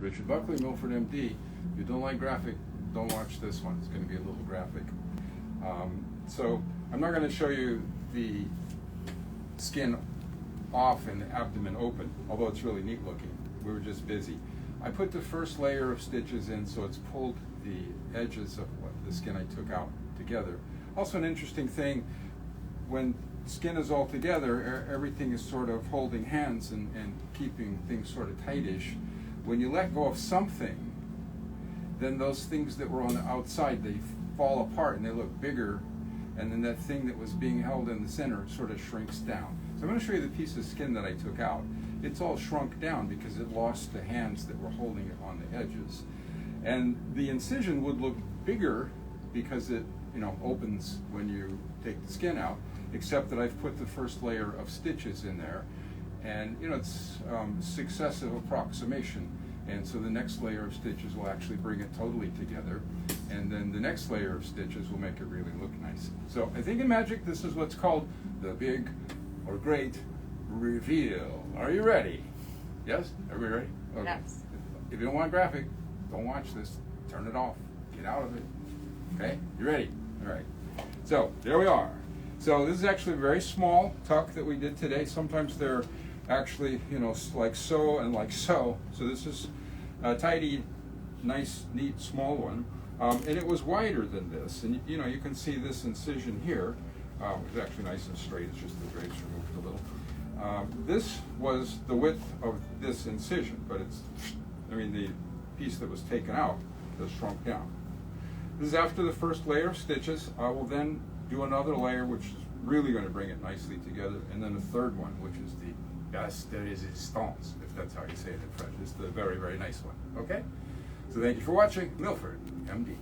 Richard Buckley, MilfordMD. If you don't like graphic, don't watch this one. It's going to be a little graphic. So I'm not going to show you the skin off and the abdomen open, although it's really neat looking. We were just busy. I put the first layer of stitches in, so it's pulled the edges of what the skin I took out together. Also an interesting thing, when skin is all together, everything is sort of holding hands and keeping things sort of tightish. When you let go of something, then those things that were on the outside, they fall apart and they look bigger, and then that thing that was being held in the center sort of shrinks down. So I'm going to show you the piece of skin that I took out. It's all shrunk down because it lost the hands that were holding it on the edges. And the incision would look bigger because it, opens when you take the skin out, except that I've put the first layer of stitches in there. And it's successive approximation. And so the next layer of stitches will actually bring it totally together. And then the next layer of stitches will make it really look nice. So I think in magic, this is what's called the big or great reveal. Are you ready? Yes? Everybody ready? Okay. Yes. If you don't want graphic, don't watch this. Turn it off. Get out of it. Okay? You ready? All right. So there we are. So this is actually a very small tuck that we did today. Sometimes they're actually, like so and like so. So this is a tidy, nice, neat, small one. And it was wider than this. And you can see this incision here. It's actually nice and straight. It's just the drapes removed a little. This was the width of this incision, but the piece that was taken out has shrunk down. This is after the first layer of stitches. I will then do another layer, which is really going to bring it nicely together, and then a third one, which is the pièce de résistance, if that's how you say it in French. It's the very, very nice one. Okay? So thank you for watching. Milford, MD.